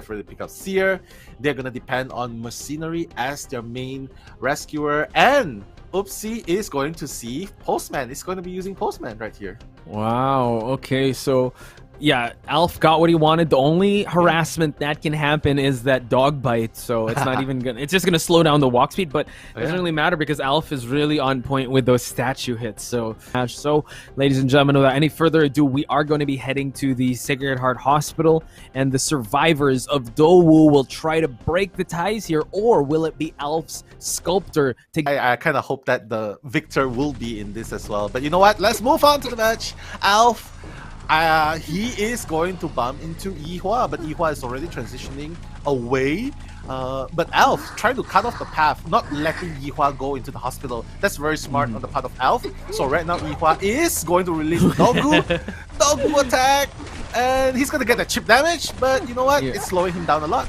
for the pick up Seer. They're gonna depend on Mercenary as their main rescuer, and Oopsie is going to see Postman. It's going to be using Postman right here. Wow. Okay, so yeah, Alf got what he wanted. The only harassment that can happen is that dog bite, so it's not even gonna. It's just gonna slow down the walk speed, but it doesn't really matter because Alf is really on point with those statue hits. So, ladies and gentlemen, without any further ado, we are going to be heading to the Sacred Heart Hospital, and the survivors of DOU5 will try to break the ties here, or will it be Alf's sculptor? I kind of hope that the victor will be in this as well. But you know what? Let's move on to the match. Alf. He is going to bump into Yihua, but Yihua is already transitioning away. But Alf trying to cut off the path, not letting Yihua go into the hospital. That's very smart on the part of Alf. So right now Yihua is going to release Dogu attack, and he's going to get that chip damage, but you know what? It's slowing him down a lot.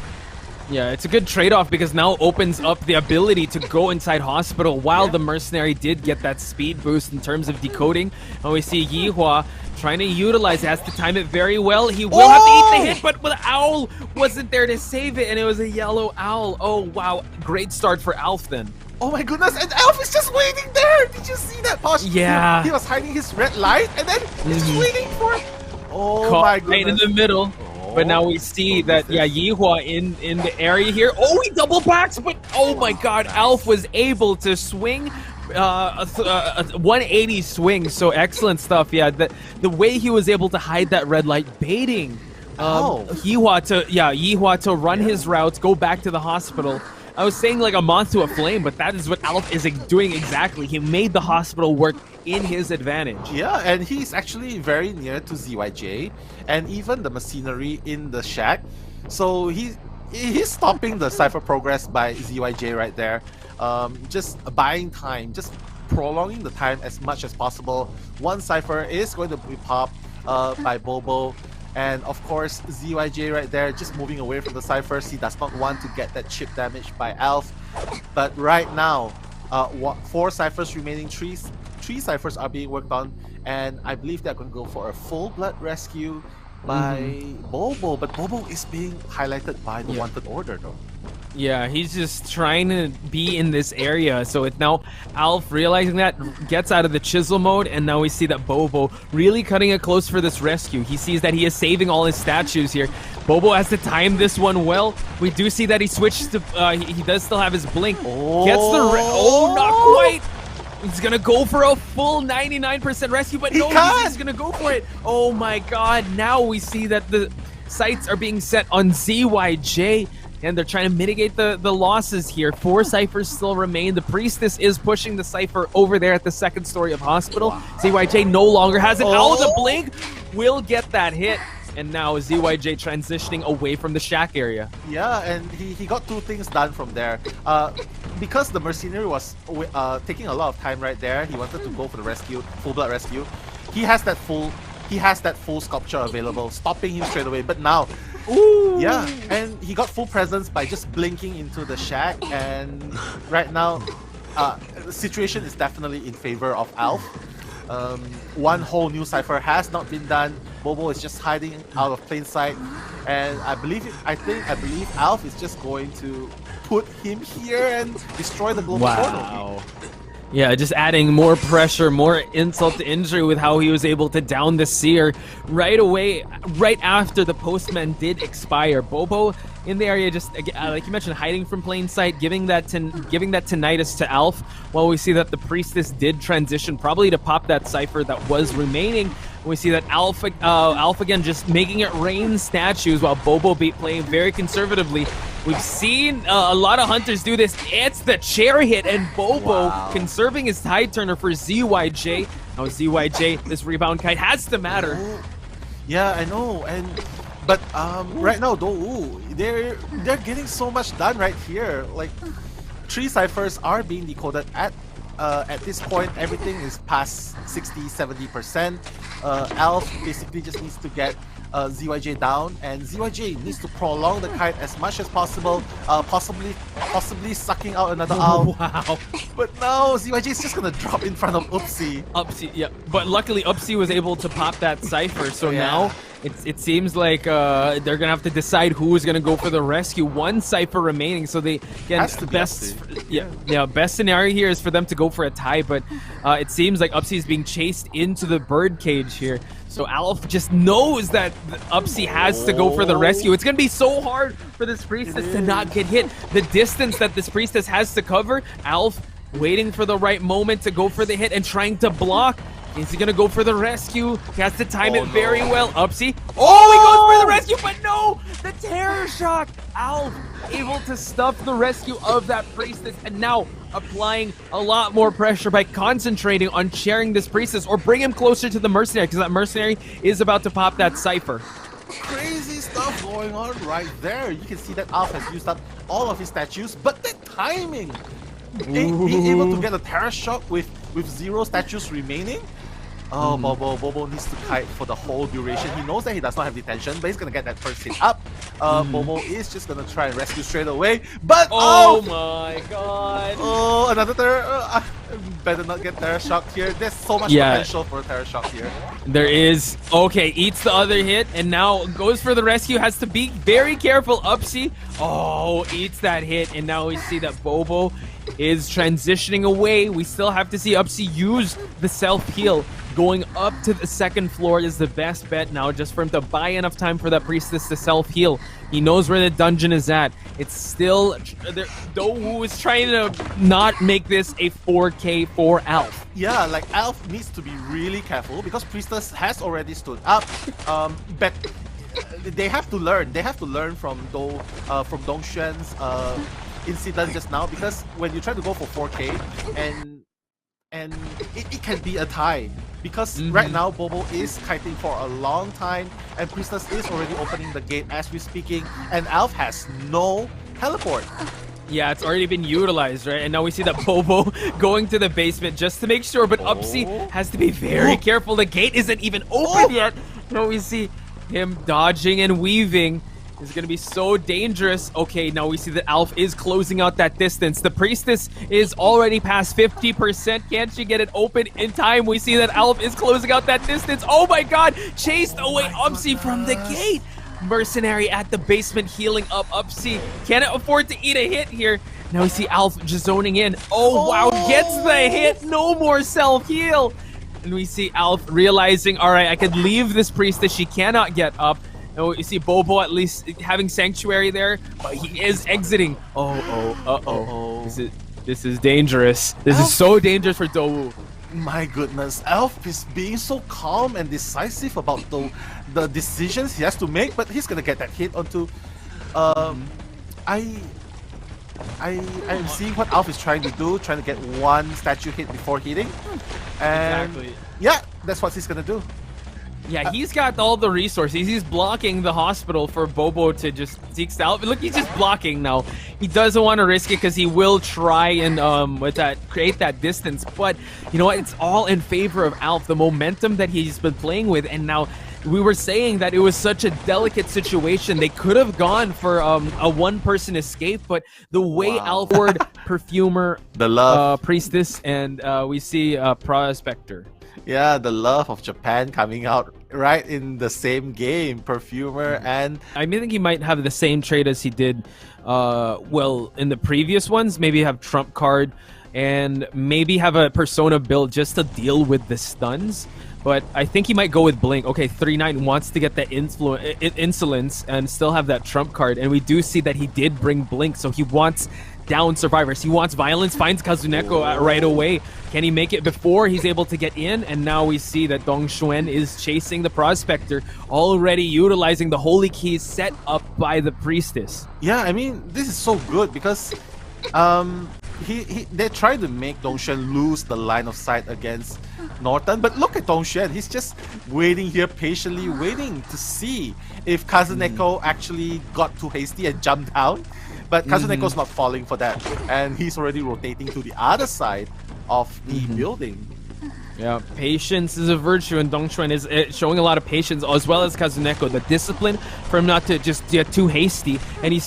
Yeah, it's a good trade-off because now opens up the ability to go inside hospital while the Mercenary did get that speed boost in terms of decoding. And we see Yihua trying to utilize it, has to time it very well. He will have to eat the hit, but the owl wasn't there to save it, and it was a yellow owl. Oh, wow. Great start for Alf then. Oh my goodness, and Alf is just waiting there. Did you see that, Posh? Yeah. He was hiding his red light, and then he's just waiting for it. Oh my goodness. Right in the middle. But now we see that, Yihua in the area here. Oh, he double backs, but oh my god, Alf was able to swing a 180 swing. So excellent stuff. Yeah, the way he was able to hide that red light, baiting Yihua to run his routes, go back to the hospital. I was saying like a moth to a flame, but that is what Alf is doing exactly. He made the hospital work in his advantage. Yeah, and he's actually very near to ZYJ and even the Mercenary in the shack. So he's stopping the Cypher progress by ZYJ right there. Just buying time, just prolonging the time as much as possible. One Cypher is going to be popped by Bobo. And of course, ZYJ right there, just moving away from the Cyphers. He does not want to get that chip damage by Alf. But right now, 4 Cyphers remaining, 3 Cyphers are being worked on. And I believe they're going to go for a full blood rescue by Bobo. But Bobo is being highlighted by the wanted order though. Yeah, he's just trying to be in this area. So it's now Alf realizing that, gets out of the chisel mode, and now we see that Bobo really cutting it close for this rescue. He sees that he is saving all his statues here. Bobo has to time this one well. We do see that he switched to, he does still have his blink. Gets the, not quite. He's gonna go for a full 99% rescue, but no, he's gonna go for it. Oh my god, now we see that the sights are being set on ZYJ. And they're trying to mitigate the losses here. 4 Cyphers still remain. The Priestess is pushing the Cypher over there at the 2nd story of Hospital. ZYJ no longer has it. Oh, the blink will get that hit. And now ZYJ transitioning away from the shack area. Yeah, and he got 2 things done from there. Because the Mercenary was taking a lot of time right there, he wanted to go for the rescue, full blood rescue. He has that full sculpture available, stopping him straight away. But now, yeah, and he got full presence by just blinking into the shack. And right now, the situation is definitely in favor of Alf. One whole new Cypher has not been done. Bobo is just hiding out of plain sight, and I believe Alf is just going to put him here and destroy the global portal. Yeah, just adding more pressure, more insult to injury with how he was able to down the Seer right away, right after the Postman did expire. Bobo in the area, just like you mentioned, hiding from plain sight, giving that tinnitus to Alf, while we see that the Priestess did transition probably to pop that Cypher that was remaining. We see that Alf again just making it rain statues while Bobo playing very conservatively. We've seen a lot of hunters do this. It's the chair hit, and Bobo conserving his tide turner for ZYJ. Now ZYJ, this rebound kite has to matter. Yeah, I know, but right now though, they're getting so much done right here. Like 3 Cyphers are being decoded at this point. Everything is past 60-70%. Alf basically just needs to get ZYJ down, and ZYJ needs to prolong the kite as much as possible, possibly sucking out another owl. Wow. But now ZYJ is just gonna drop in front of Oopsie. Yeah, but luckily Oopsie was able to pop that Cypher, so now It seems like they're gonna have to decide who's gonna go for the rescue. One Cypher remaining, so they again Has to be best Upsi. best scenario here is for them to go for a tie, but it seems like Upsi is being chased into the bird cage here. So Alf just knows that Upsi has to go for the rescue. It's gonna be so hard for this priestess to not get hit. The distance that this priestess has to cover, Alf waiting for the right moment to go for the hit and trying to block. Is he gonna go for the rescue? He has to time it very well. Upsi. Oh, he goes for the rescue, but no! The terror shock! Alf able to stuff the rescue of that priestess, and now applying a lot more pressure by concentrating on sharing this priestess or bring him closer to the mercenary, because that mercenary is about to pop that Cypher. Crazy stuff going on right there. You can see that Alf has used up all of his statues, but the timing! Being able to get a terror shock with 0 statues remaining. Oh, Bobo needs to kite for the whole duration. He knows that he does not have detention, but he's gonna get that first hit up. Bobo is just gonna try and rescue straight away. But oh my god! Oh, another terror. Better not get terror shock here. There's so much potential for a terror shock here. There is. Okay, eats the other hit and now goes for the rescue. Has to be very careful. Upsi. Oh, eats that hit, and now we see that Bobo is transitioning away. We still have to see Upsi use the self-heal. Going up to the second floor is the best bet now, just for him to buy enough time for that priestess to self-heal. He knows where the dungeon is at. It's still... DOU5 is trying to not make this a 4K for Alf. Yeah, like Alf needs to be really careful because priestess has already stood up. But they have to learn. They have to learn from Dongxuan's incident just now, because when you try to go for 4K and it can be a tie, because right now Bobo is kiting for a long time and priestess is already opening the gate as we're speaking, and Alf has no teleport. Yeah, it's already been utilized, right? And now we see that Bobo going to the basement just to make sure, but Upsi has to be very careful. The gate isn't even open yet. Now we see him dodging and weaving. Is going to be so dangerous. Okay, now we see that Alf is closing out that distance. The priestess is already past 50%. Can't she get it open in time? We see that Alf is closing out that distance. Oh my god! Chased away Upsi from the gate. Mercenary at the basement healing up. Upsi cannot afford to eat a hit here. Now we see Alf just zoning in. Oh wow, gets the hit. No more self-heal. And we see Alf realizing, all right, I could leave this priestess. She cannot get up. Oh, you see Bobo at least having sanctuary there, but he is exiting. This is dangerous. This is so dangerous for DOU5. My goodness, Alf is being so calm and decisive about the decisions he has to make, but he's gonna get that hit onto. I'm seeing what Alf is trying to do, trying to get one statue hit before hitting, and Exactly. yeah, that's what he's gonna do. Yeah, he's got all the resources. He's blocking the hospital for Bobo to just seek out. Look, he's just blocking now. He doesn't want to risk it because he will try and create that distance. But you know what? It's all in favor of Alf. The momentum that he's been playing with, and now we were saying that it was such a delicate situation. They could have gone for a one-person escape, but the way Alford, Perfumer, the love, Priestess, and we see Prospector. Yeah, the love of Japan coming out right in the same game, Perfumer and... I think he might have the same trait as he did, well, in the previous ones. Maybe have Trump card and maybe have a Persona build just to deal with the stuns. But I think he might go with Blink. Okay, 3-9 wants to get that insolence and still have that Trump card. And we do see that he did bring Blink, so he wants down survivors. He wants violence, finds Kazuneko right away. Can he make it before he's able to get in? And now we see that Dongxuan is chasing the Prospector, already utilizing the holy keys set up by the priestess. Yeah, I mean, this is so good because they try to make Dongxuan lose the line of sight against Norton, but look at Dongxuan. He's just waiting here patiently, waiting to see if Kazuneko actually got too hasty and jumped down. But Kazuneko's not falling for that, and he's already rotating to the other side of the building. Yeah, patience is a virtue, and Dongxuan is showing a lot of patience, as well as Kazuneko. The discipline for him not to just get too hasty, and he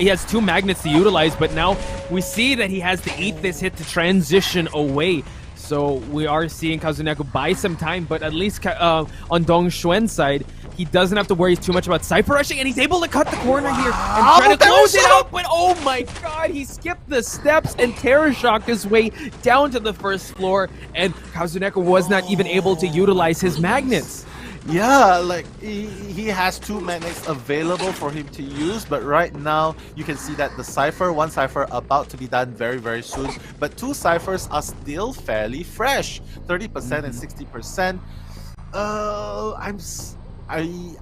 has 2 magnets to utilize, but now we see that he has to eat this hit to transition away. So we are seeing Kazuneko buy some time, but at least on Dongxuan's side, he doesn't have to worry too much about Cypher rushing, and he's able to cut the corner here and try to close it out, but oh my god, he skipped the steps and Terror Shocked his way down to the first floor, and Kazuneko was not even able to utilize his magnets. Yeah, like he has 2 magnets available for him to use, but right now you can see that the Cypher, 1 Cypher about to be done very, very soon, but 2 Cyphers are still fairly fresh, 30% and 60%.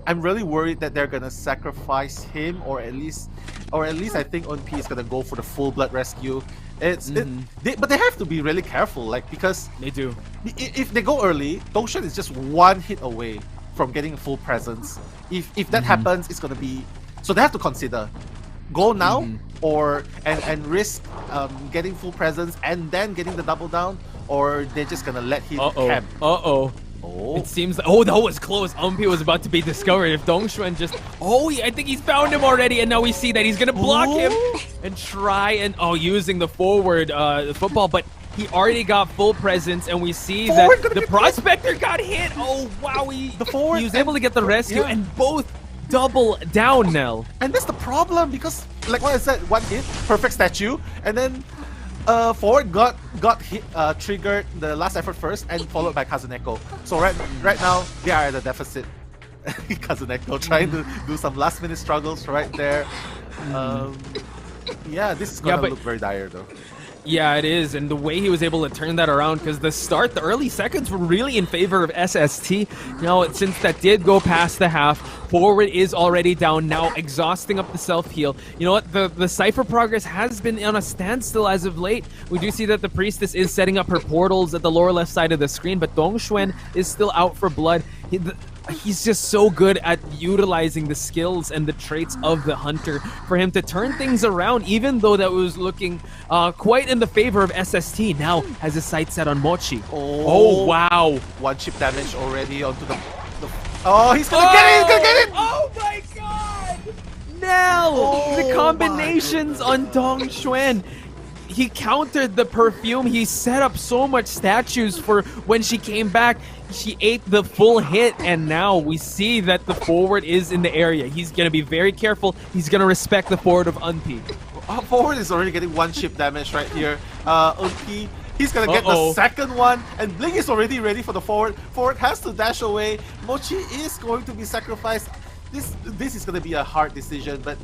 I'm really worried that they're gonna sacrifice him, or at least I think Unp is gonna go for the full blood rescue. But they have to be really careful, like, because they do. If they go early, DongX is just 1 hit away from getting full presence. If that happens, it's gonna be, so they have to consider go now or and risk getting full presence and then getting the double down, or they're just gonna let him camp. It seems that, that was close. Umpi was about to be discovered. If DongX just, I think he's found him already, and now we see that he's gonna block him and try and using the forward football, but he already got full presence, and we see that the prospector got hit. Oh wow, he was able to get the rescue, and both double down, Nell. And that's the problem, because like what I said, 1 hit, perfect statue, and then forward got hit, triggered the last effort first, and followed by Kazuneko. So right now they are at a deficit. Kazuneko trying to do some last minute struggles right there. Yeah, this is gonna look very dire though. Yeah, it is, and the way he was able to turn that around, because the early seconds were really in favor of SST. Now, since that did go past the half, forward is already down now, exhausting up the self-heal. You know what, the Cypher progress has been on a standstill as of late. We do see that the Priestess is setting up her portals at the lower left side of the screen, but DongX is still out for blood. He's just so good at utilizing the skills and the traits of the Hunter for him to turn things around, even though that was looking quite in the favor of SST. Now has his sight set on Mochi. Oh wow. 1 chip damage already onto the he's gonna get it! He's gonna get it! Oh my god! Now the combinations on DongX. He countered the perfume. He set up so much statues for when she came back. She ate the full hit, and now we see that the forward is in the area. He's going to be very careful. He's going to respect the forward of Unp. Forward is already getting 1 chip damage right here. Unp, he's going to get the second one, and Blink is already ready for the forward. Forward has to dash away. Mochi is going to be sacrificed. This is going to be a hard decision, but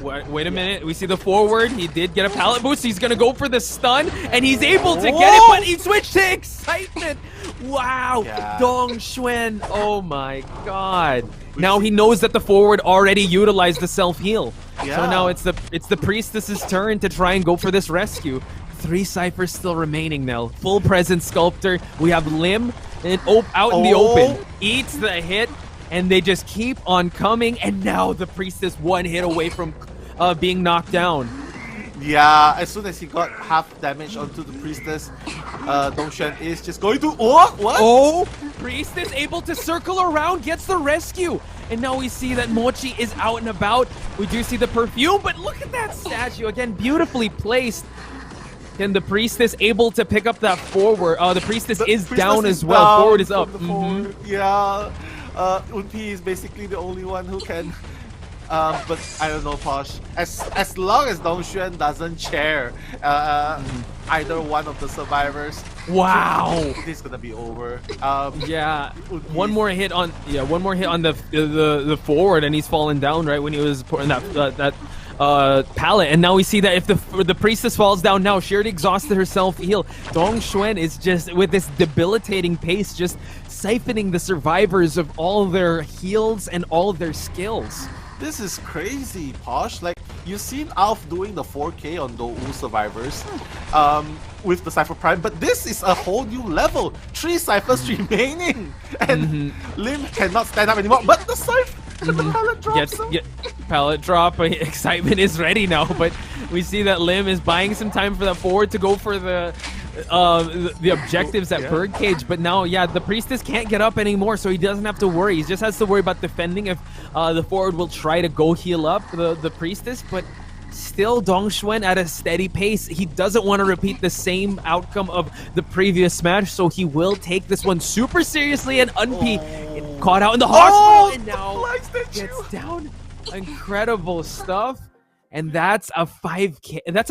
wait a minute. We see the forward. He did get a pallet boost. He's going to go for the stun, and he's able to get it, but he switched to excitement. Wow. DongX. Oh my god. Now he knows that the forward already utilized the self-heal. So now it's the Priestess's turn to try and go for this rescue. 3 Cyphers still remaining now. Full presence Sculptor. We have Lim and out in the open. Eats the hit. And they just keep on coming, and now the Priestess 1 hit away from being knocked down. Yeah, as soon as he got half damage onto the Priestess, DongX is just going to... what? Priestess able to circle around, gets the rescue. And now we see that Mochi is out and about. We do see the perfume, but look at that statue. Again, beautifully placed. And the Priestess able to pick up that forward. The Priestess is down as well. Forward is up. Yeah. Unp is basically the only one who can, but I don't know, Posh. As long as DongX doesn't chair either one of the survivors, this is gonna be over. One more hit on the forward, and he's fallen down right when he was putting that pallet, and now we see that if the Priestess falls down now, she already exhausted herself heal. DongX is just with this debilitating pace, just siphoning the survivors of all their heals and all their skills. This is crazy, Posh. Like, you've seen Alf doing the 4K on DOU5 survivors with the Cypher Prime, but this is a whole new level. 3 Cyphers remaining, and Lim cannot stand up anymore, but the Cypher the pallet drops pallet drop. Excitement is ready now, but we see that Lim is buying some time for that forward to go for the objectives at Birdcage, but now the Priestess can't get up anymore, so he doesn't have to worry. He just has to worry about defending if the forward will try to go heal up the Priestess, but still DongX at a steady pace. He doesn't want to repeat the same outcome of the previous match, so he will take this one super seriously, and Unp caught out in the hospital and now live statue. gets down. Incredible stuff. And that's a 5K. That's a